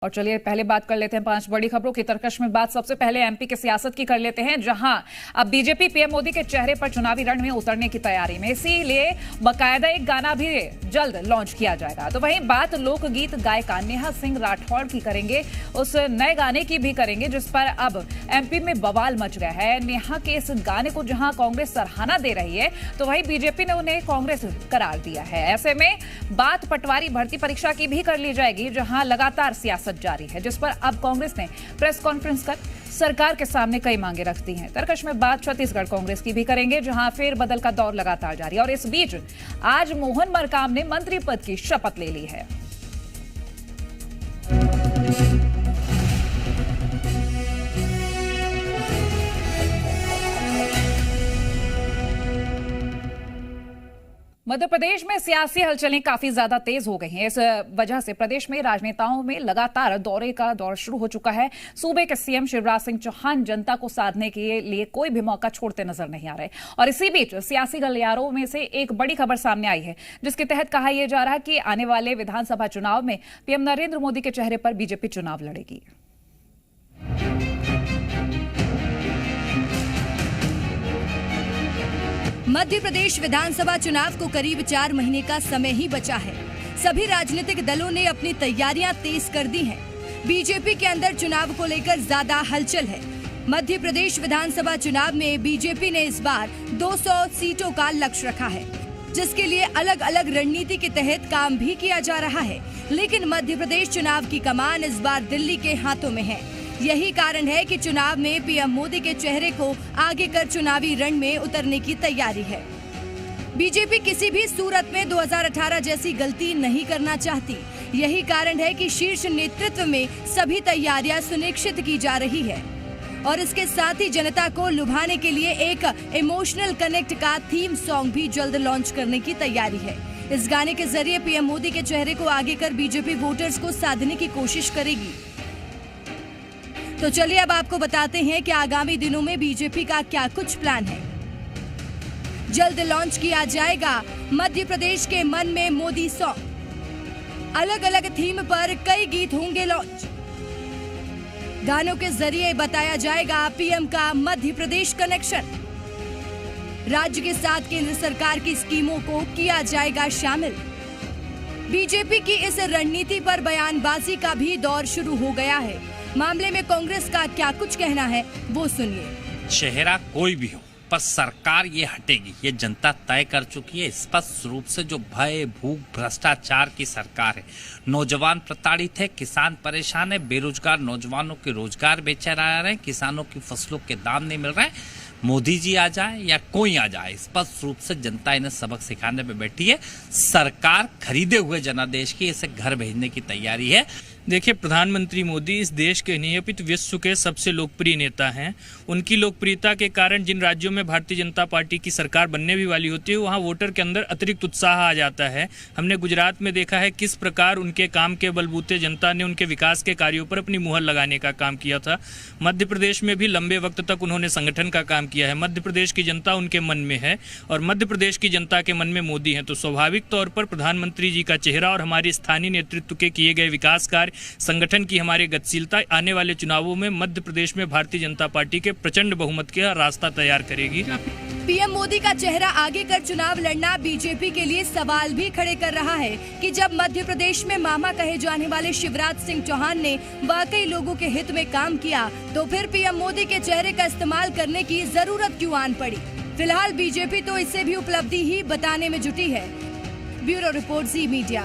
और चलिए पहले बात कर लेते हैं 5 बड़ी खबरों की तरकश में बात सबसे पहले एमपी की सियासत की कर लेते हैं, जहां अब बीजेपी पीएम मोदी के चेहरे पर चुनावी रण में उतरने की तैयारी में, इसीलिए बकायदा एक गाना भी जल्द लॉन्च किया जाएगा। तो वहीं बात लोकगीत गायिका नेहा सिंह राठौड़ की करेंगे, उस नए गाने की भी करेंगे जिस पर अब एमपी में बवाल मच गया है। नेहा के इस गाने को जहां कांग्रेस सराहना दे रही है तो वहीं बीजेपी ने उन्हें कांग्रेस करार दिया है। ऐसे में बात पटवारी भर्ती परीक्षा की भी कर ली जाएगी, जहां लगातार सियासत जारी है, जिस पर अब कांग्रेस ने प्रेस कॉन्फ्रेंस कर सरकार के सामने कई मांगे रख दी हैं। तरकश में बात छत्तीसगढ़ कांग्रेस की भी करेंगे, जहां फेरबदल का दौर लगातार जारी है और इस बीच आज मोहन मरकाम ने मंत्री पद की शपथ ले ली है। मध्य प्रदेश में सियासी हलचलें काफी ज्यादा तेज हो गई हैं। इस वजह से प्रदेश में राजनेताओं में लगातार दौरे का दौर शुरू हो चुका है। सूबे के सीएम शिवराज सिंह चौहान जनता को साधने के लिए कोई भी मौका छोड़ते नजर नहीं आ रहे और इसी बीच सियासी गलियारों में से एक बड़ी खबर सामने आई है, जिसके तहत कहा यह जा रहा है कि आने वाले विधानसभा चुनाव में पीएम नरेंद्र मोदी के चेहरे पर बीजेपी चुनाव लड़ेगी। मध्य प्रदेश विधानसभा चुनाव को करीब 4 महीने का समय ही बचा है। सभी राजनीतिक दलों ने अपनी तैयारियां तेज कर दी हैं। बीजेपी के अंदर चुनाव को लेकर ज्यादा हलचल है। मध्य प्रदेश विधानसभा चुनाव में बीजेपी ने इस बार 200 सीटों का लक्ष्य रखा है, जिसके लिए अलग अलग रणनीति के तहत काम भी किया जा रहा है। लेकिन मध्य प्रदेश चुनाव की कमान इस बार दिल्ली के हाथों में है। यही कारण है कि चुनाव में पीएम मोदी के चेहरे को आगे कर चुनावी रण में उतरने की तैयारी है। बीजेपी किसी भी सूरत में 2018 जैसी गलती नहीं करना चाहती। यही कारण है कि शीर्ष नेतृत्व में सभी तैयारियां सुनिश्चित की जा रही है और इसके साथ ही जनता को लुभाने के लिए एक इमोशनल कनेक्ट का थीम सॉन्ग भी जल्द लॉन्च करने की तैयारी है। इस गाने के जरिए पीएम मोदी के चेहरे को आगे कर बीजेपी वोटर्स को साधने की कोशिश करेगी। तो चलिए अब आपको बताते हैं कि आगामी दिनों में बीजेपी का क्या कुछ प्लान है। जल्द लॉन्च किया जाएगा मध्य प्रदेश के मन में मोदी सॉन्ग। अलग अलग थीम पर कई गीत होंगे लॉन्च। गानों के जरिए बताया जाएगा पीएम का मध्य प्रदेश कनेक्शन। राज्य के साथ केंद्र सरकार की स्कीमों को किया जाएगा शामिल। बीजेपी की इस रणनीति पर बयानबाजी का भी दौर शुरू हो गया है। मामले में कांग्रेस का क्या कुछ कहना है वो सुनिए। चेहरा कोई भी हो पर सरकार ये हटेगी, ये जनता तय कर चुकी है। स्पष्ट रूप से जो भय, भूख, भ्रष्टाचार की सरकार है। नौजवान प्रताड़ित है, किसान परेशान है, बेरोजगार नौजवानों के रोजगार बेचे जा रहे हैं, किसानों की फसलों के दाम नहीं मिल रहे हैं। मोदी जी आ जाए या कोई आ जाए, स्पष्ट रूप से जनता इन्हें सबक सिखाने पे बैठी है। सरकार खरीदे हुए जनादेश की इसे घर भेजने की तैयारी है। देखिए, प्रधानमंत्री मोदी इस देश के नहीं अपितु विश्व के सबसे लोकप्रिय नेता हैं। उनकी लोकप्रियता के कारण जिन राज्यों में भारतीय जनता पार्टी की सरकार बनने भी वाली होती है, वहां वोटर के अंदर अतिरिक्त उत्साह आ जाता है। हमने गुजरात में देखा है किस प्रकार उनके काम के बलबूते जनता ने उनके विकास के कार्यों पर अपनी मुहर लगाने का काम किया था। मध्य प्रदेश में भी लंबे वक्त तक उन्होंने संगठन का काम किया है। मध्य प्रदेश की जनता उनके मन में है और मध्य प्रदेश की जनता के मन में मोदी है। तो स्वाभाविक तौर पर प्रधानमंत्री जी का चेहरा और हमारे स्थानीय नेतृत्व के किए गए विकास कार्य, संगठन की हमारी गतिशीलता आने वाले चुनावों में मध्य प्रदेश में भारतीय जनता पार्टी के प्रचंड बहुमत का रास्ता तैयार करेगी। पीएम मोदी का चेहरा आगे कर चुनाव लड़ना बीजेपी के लिए सवाल भी खड़े कर रहा है कि जब मध्य प्रदेश में मामा कहे जाने वाले शिवराज सिंह चौहान ने वाकई लोगों के हित में काम किया, तो फिर पीएम मोदी के चेहरे का इस्तेमाल करने की जरूरत क्यों आन पड़ी। फिलहाल बीजेपी तो इससे भी उपलब्धि ही बताने में जुटी है। ब्यूरो रिपोर्ट, जी मीडिया।